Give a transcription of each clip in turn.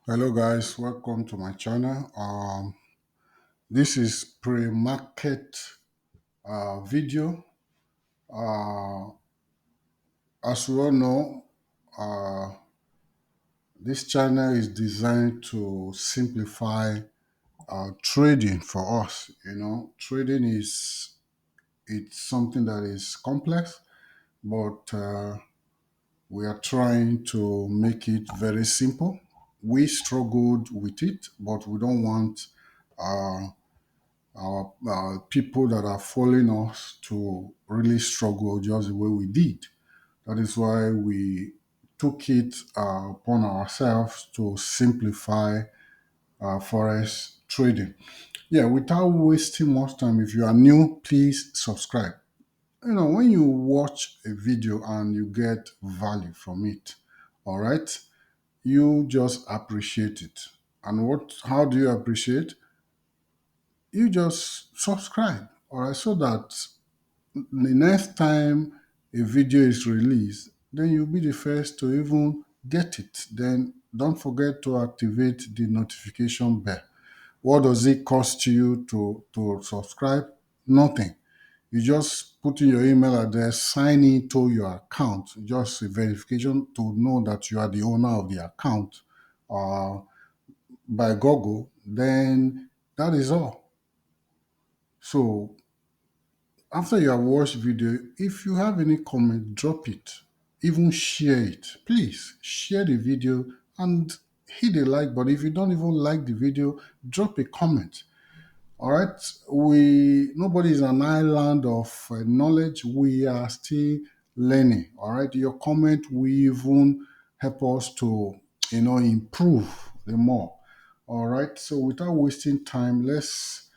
Hello guys, welcome to my channel. This is pre-market video. Uh, as we all know, uh, this channel is designed to simplify trading for us. Trading is it's something that is complex, but we are trying to make it very simple. We struggled with it, but we don't want uh, our people that are following us to really struggle just the way we did. That is why we took it upon ourselves to simplify forex trading. Yeah, without wasting much time, if you are new, please subscribe. When you watch a video and you get value from it, all right, you just appreciate it. And how do you appreciate? You just subscribe, all right, so that the next time a video is released, then you'll be the first to even get it. Then don't forget to activate the notification bell. What does it cost you to subscribe? Nothing. You just put in your email address, sign into your account, just a verification to know that you are the owner of the account uh, by Google. Then that is all. So after you have watched video, if you have any comment, drop it. Even share it. Please share the video and hit the like button. If you don't even like the video, drop a comment. All right. Nobody is an island of knowledge. We are still learning. All right. Your comment will even help us to, improve the more. All right. So without wasting time, let's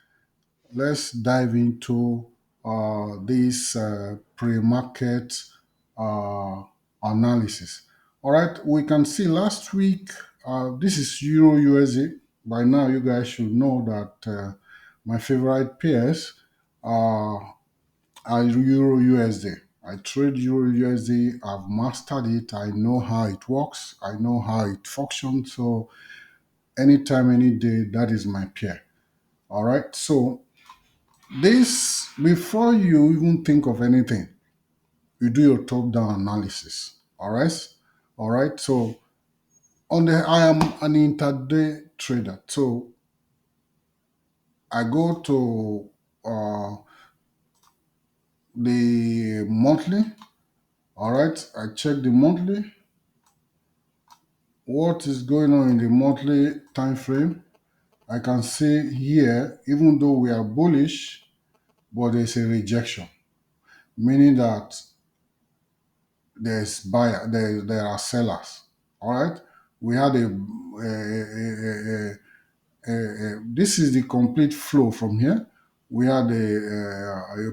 dive into this pre-market uh, analysis. All right, we can see last week, this is Euro USD. By now, you guys should know that my favorite pairs are Euro USD. I trade Euro USD. I've mastered it. I know how it works. I know how it functions. So anytime, any day, that is my pair. All right. So this, before you even think of anything, you do your top-down analysis. All right. All right. So I am an intraday trader. So I go to the monthly. All right. I check the monthly. What is going on in the monthly time frame? I can see here, even though we are bullish, but there's a rejection, meaning that there's buyer, there are sellers. All right, we had this is the complete flow from here. We had a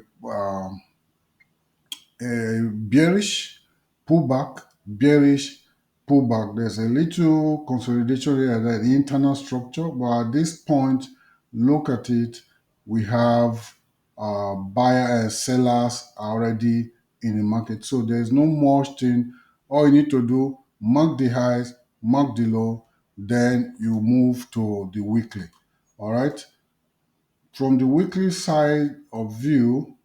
bearish pullback, bearish pullback. There's a little consolidation here, the internal structure, but at this point, look at it. We have buyer and sellers already in the market, so there's no much thing. All you need to do, mark the highs, mark the low, then you move to the weekly. All right. From the weekly side of view,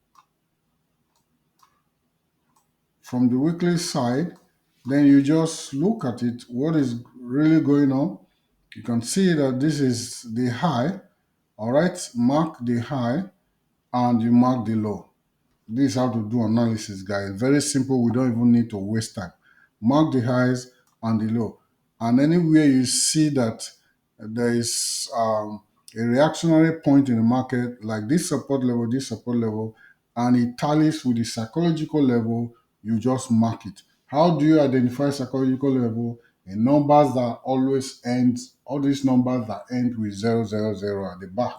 from the weekly side, then you just look at it, what is really going on. You can see that this is the high. All right, mark the high and you mark the low. This is how to do analysis, guys. Very simple. We don't even need to waste time. Mark the highs and the low. And anywhere you see that there is a reactionary point in the market, like this support level, and it tallies with the psychological level, you just mark it. How do you identify psychological level? In numbers that always end, all these numbers that end with 000 at the back,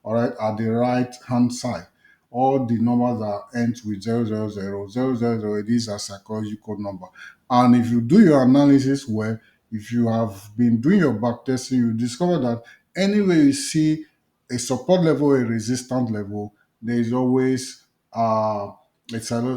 all right, at the right hand side, all the numbers that end with 000, these are psychological number. And if you do your analysis well, if you have been doing your back testing, you discover that anywhere you see a support level, a resistance level, there is always a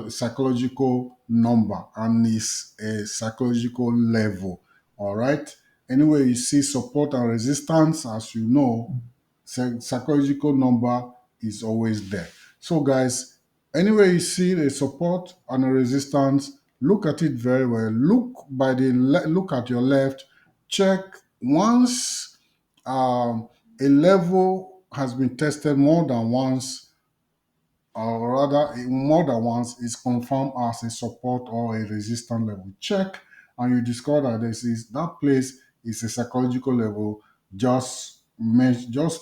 psychological number and it's a psychological level. All right. Anywhere you see support and resistance, as you know, psychological number is always there. So, guys, anywhere you see a support and a resistance, look at it very well. Look at your left. Check once a level has been tested more than once, or rather more than once, is confirmed as a support or a resistance level. Check and you discover that that place is a psychological level. Just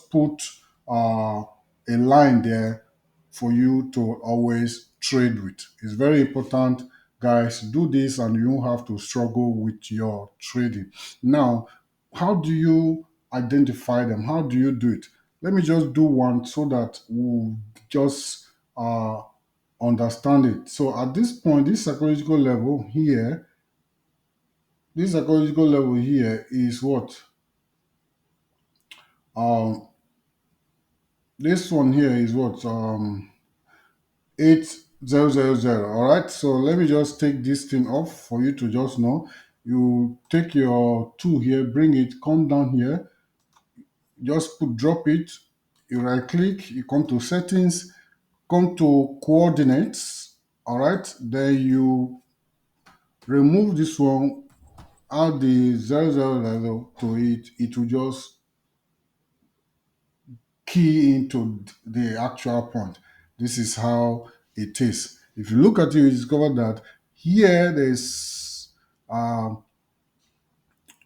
put a line there for you to always trade with. It's very important, guys. Do this and you won't have to struggle with your trading. Now, how do you identify them? How do you do it? Let me just do one so that we'll just uh, understand it. So at this point, this psychological level here is what? Um, this one here is what? 8000. All right. So let me just take this thing off for you to just know. You take your tool here, bring it, come down here, drop it. You right click, you come to settings, come to coordinates. All right. Then you remove this one, add the 00 level to it, it will just key into the actual point. This is how it is. If you look at it, you discover that here there's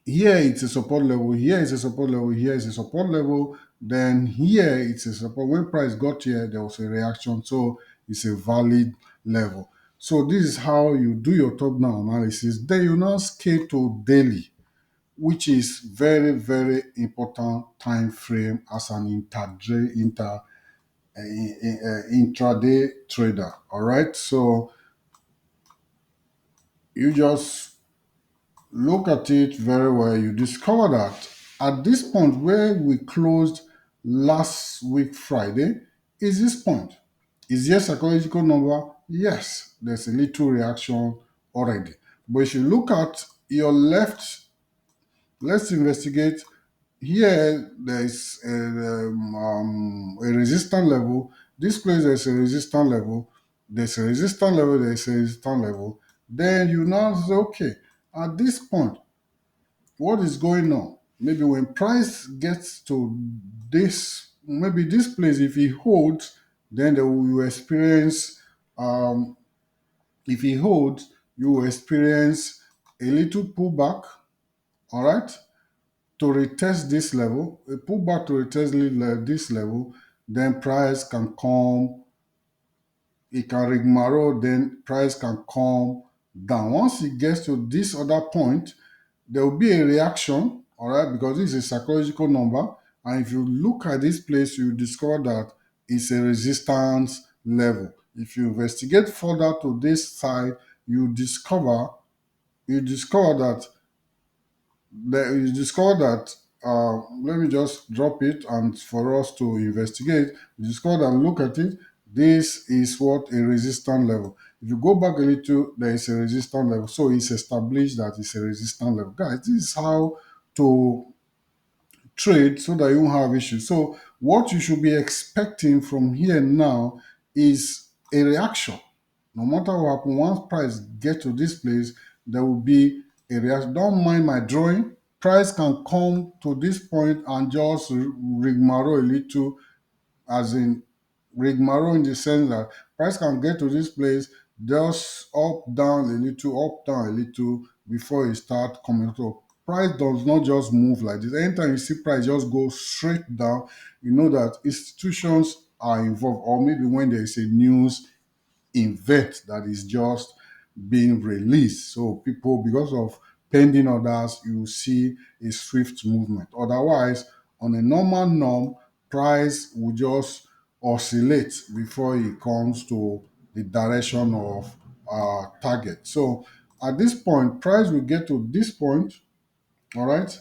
here it's a support level, here is a support level, here is a support level, then here it's a support. When price got here, there was a reaction, so it's a valid level. So this is how you do your top-down analysis. Then you now scale to daily, which is very, very important time frame as an intraday trader. All right, so you just look at it very well. You discover that at this point where we closed last week Friday is this point. Is there psychological number? Yes, there's a little reaction already. But if you look at your left, let's investigate. Here, there's a resistance level. This place, there's a resistance level. There's a resistance level. There's a resistance level. Then you now say, okay, at this point, what is going on? Maybe when price gets to this, maybe this place, if it holds, then they will experience. If it holds, you will experience a little pullback. All right, to retest this level, a pullback to retest this level, then price can come, it can rigmarole, then price can come down. Once it gets to this other point, there will be a reaction, all right, because this is a psychological number. And if you look at this place, you discover that it's a resistance level. If you investigate further to this side, you discover you discover that you discover that let me just drop it and for us to investigate, you discover and look at it. This is what a resistance level. If you go back a little, there is a resistance level. So it's established that it's a resistance level. Guys, this is how to trade so that you won't have issues. So what you should be expecting from here now is a reaction. No matter what happens, once price get to this place, there will be a reaction. Don't mind my drawing. Price can come to this point and just rigmarole a little, as in rigmarole in the sense that price can get to this place, just up down a little, up down a little before it start coming up. Price does not just move like this. Anytime you see price just go straight down, you know that institutions are involved, or maybe when there is a news event that is just being released. So people, because of pending orders, you see a swift movement. Otherwise, on a normal norm, price will just oscillate before it comes to the direction of target. So at this point, price will get to this point. All right,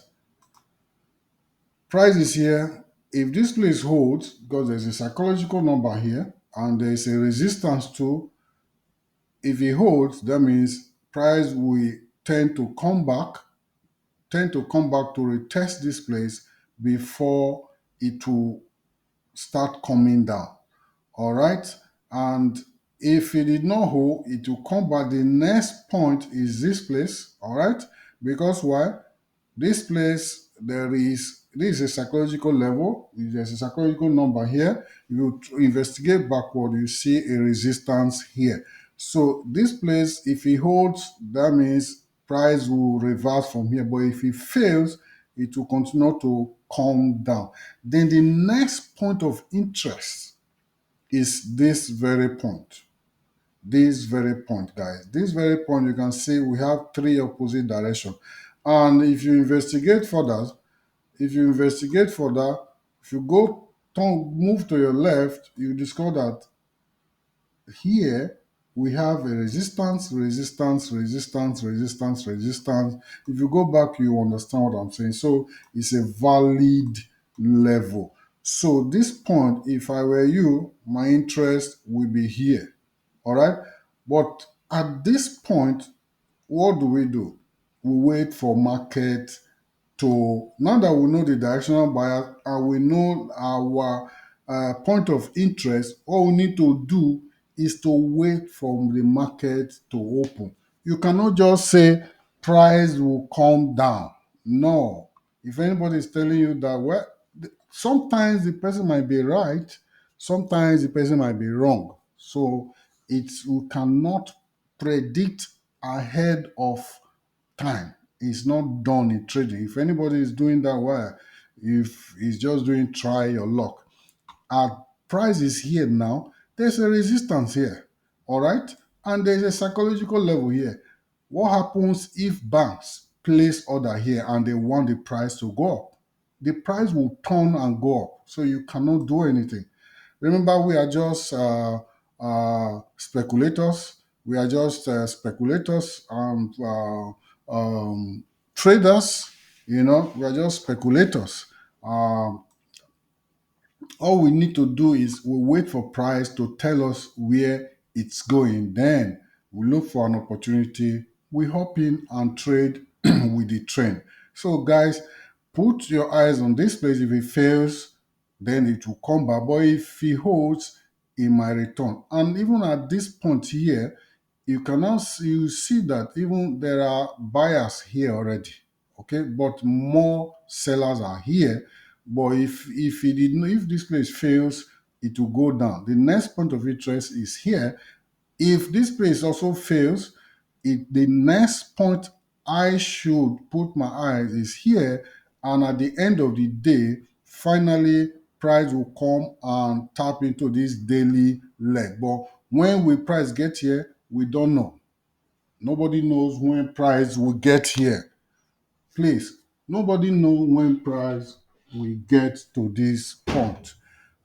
price is here. If this place holds, because there's a psychological number here and there's a resistance too, if it holds, that means price will tend to come back. tend to come back to retest this place before it will start coming down. All right. And if it did not hold, it will come back. The next point is this place. All right. Because why? This place, this is a psychological level. There's a psychological number here. You investigate backward, you see a resistance here. So this place, if it holds, that means price will reverse from here. But if it fails, it will continue to come down. Then the next point of interest is this very point. This very point, guys. This very point, you can see we have three opposite directions. And if you investigate further, if you go move to your left, you discover that here we have a resistance, resistance, resistance, resistance, resistance. If you go back, you understand what I'm saying. So it's a valid level. So this point, if I were you, my interest will be here. All right. But at this point, what do? We wait for market to, now that we know the directional bias and we know our point of interest, all we need to do is to wait for the market to open. You cannot just say price will come down. No. If anybody is telling you that, well, sometimes the person might be right, sometimes the person might be wrong. So it's, we cannot predict ahead of time. It's not done in trading. If anybody is doing that, well, if he's just doing try your luck. Our price is here now. There's a resistance here. All right. And there's a psychological level here. What happens if banks place order here and they want the price to go up? The price will turn and go up. So you cannot do anything. Remember, we are just speculators. We are just speculators and traders. You know, we are just speculators. Um, all we need to do is we wait for price to tell us where it's going. Then we look for an opportunity. We hop in and trade with the trend. So, guys, put your eyes on this place. If it fails, then it will come back. But if it holds, it might return. And even at this point here, you cannot see, you see that even there are buyers here already. Okay, but more sellers are here. But if it did not, if this place fails, it will go down. The next point of interest is here. If this place also fails, the next point I should put my eyes is here. And at the end of the day, finally, price will come and tap into this daily leg. But when will price get here? We don't know. Nobody knows when price will get here. Please, nobody knows when price will get to this point.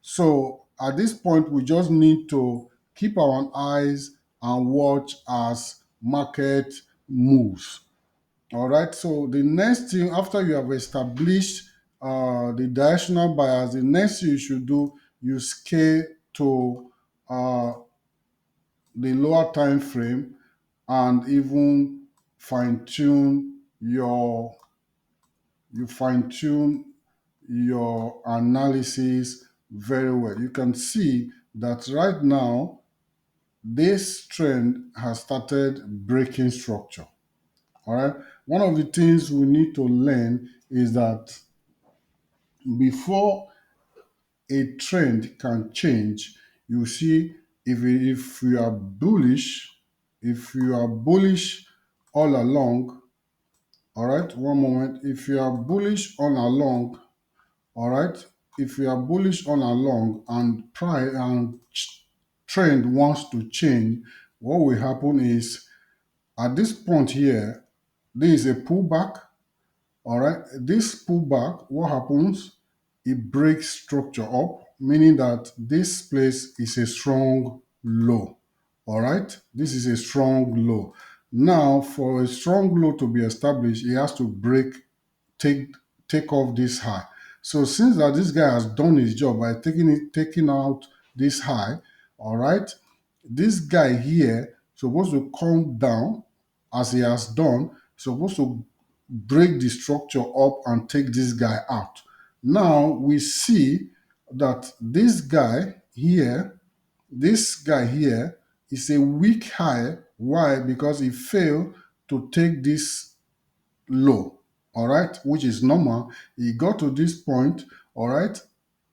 So at this point, we just need to keep our eyes and watch as market moves. All right. So the next thing after you have established the directional bias, the next thing you should do, you scale to uh, the lower time frame and even fine tune your you fine tune your analysis very well. You can see that right now this trend has started breaking structure. All right. One of the things we need to learn is that before a trend can change, you see if you are bullish, if you are bullish all along, all right, one moment. If you are bullish all along, all right, if you are bullish all along and price and trend wants to change, what will happen is at this point here, there is a pullback. All right, this pullback, what happens? It breaks structure up, meaning that this place is a strong low. All right, this is a strong low. Now, for a strong low to be established, it has to take take off this high. So since that this guy has done his job by taking out this high, all right, this guy here supposed to come down as he has done, supposed to break the structure up and take this guy out. Now we see that this guy here is a weak high. Why? Because he failed to take this low, all right, which is normal. He got to this point, all right,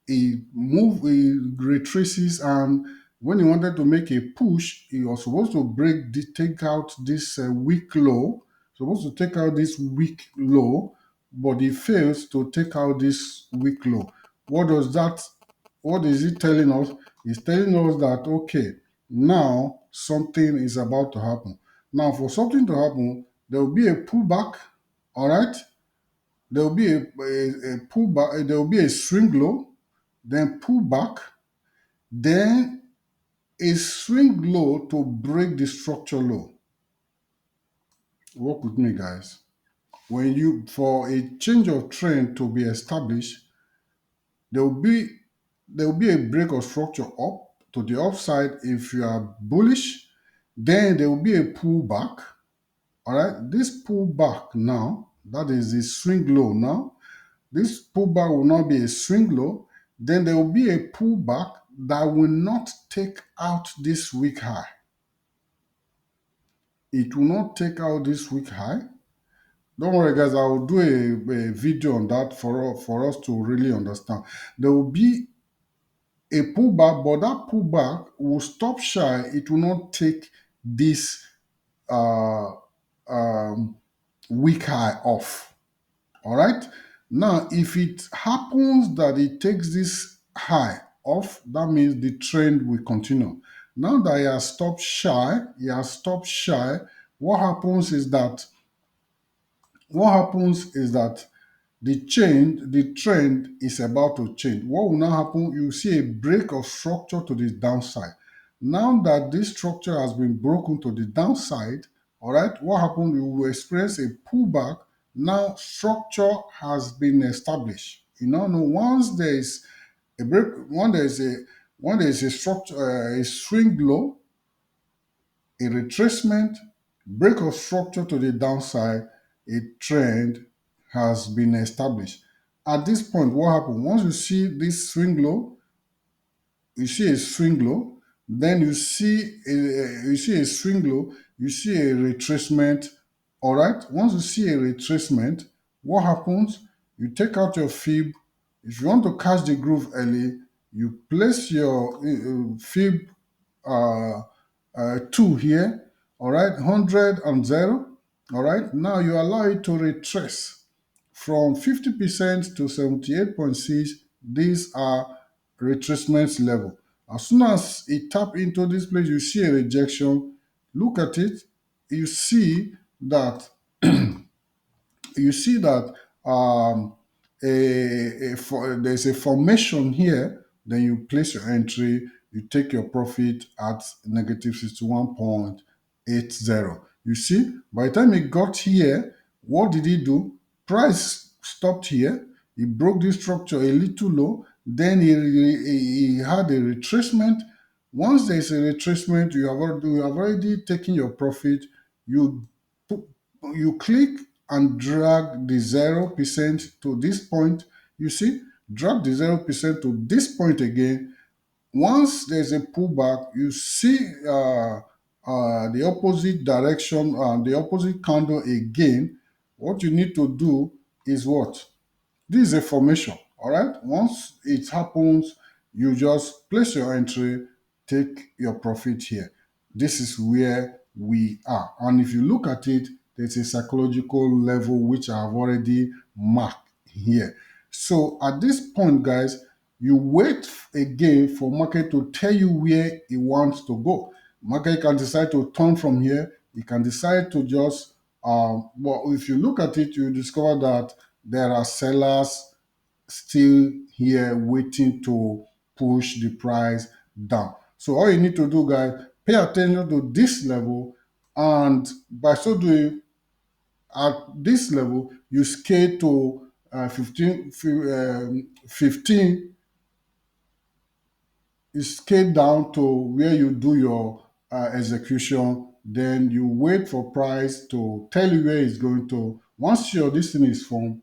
he retraces, and when he wanted to make a push, he was supposed to take out this weak low, supposed to take out this weak low, but he fails to take out this weak low. What does that? What is it telling us? It's telling us that okay, now something is about to happen. Now, for something to happen, there will be a pullback. All right, there will be a pullback. There will be a swing low, then pull back, then a swing low to break the structure low. Work with me, guys. When you for a change of trend to be established, there will be there will be a break of structure up to the upside if you are bullish. Then there will be a pullback. All right, this pullback now, that is the swing low now. This pullback will not be a swing low. Then there will be a pullback that will not take out this weak high. It will not take out this weak high. Don't worry, guys. I will do a video on that for us to really understand. There will be a pullback, but that pullback will stop shy. It will not take this uh, um, weak high off. All right. Now, if it happens that it takes this high off, that means the trend will continue. Now that he has stopped shy. What happens is that what happens is that the trend is about to change. What will now happen? You see a break of structure to the downside. Now that this structure has been broken to the downside, all right, what happened? You will experience a pullback. Now structure has been established. You know, once there is a break, when there is a structure, a swing low, a retracement, break of structure to the downside, a trend has been established. At this point, what happens? Once you see this swing low, you see a swing low, then you see a swing low, you see a retracement. All right. Once you see a retracement, what happens? You take out your fib. If you want to catch the groove early, you place your fib uh, 2 here, all right, 100 and 0, all right. Now you allow it to retrace from 50% to 78.6. These are retracement level. As soon as it tap into this place, you see a rejection. Look at it. You see that you see that there's a formation here. Then you place your entry, you take your profit at negative 61.80. You see, by the time it got here, what did he do? Price stopped here. He broke this structure a little low. Then he had a retracement. Once there's a retracement, you have already taken your profit. You you click and drag the 0% to this point. You see, drag the 0% to this point again. Once there's a pullback, you see the opposite direction, the opposite candle again. What you need to do is what? This is a formation, all right? Once it happens, you just place your entry, take your profit here. This is where we are. And if you look at it, there's a psychological level which I have already marked here. So at this point, guys, you wait again for market to tell you where it wants to go. Market can decide to turn from here. It can decide to just well, if you look at it, you discover that there are sellers still here waiting to push the price down. So all you need to do, guys, pay attention to this level, and by so doing, at this level, you scale to 15, you scale down to where you do your execution. Then you wait for price to tell you where it's going to. Once your this thing is formed,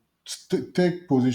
take position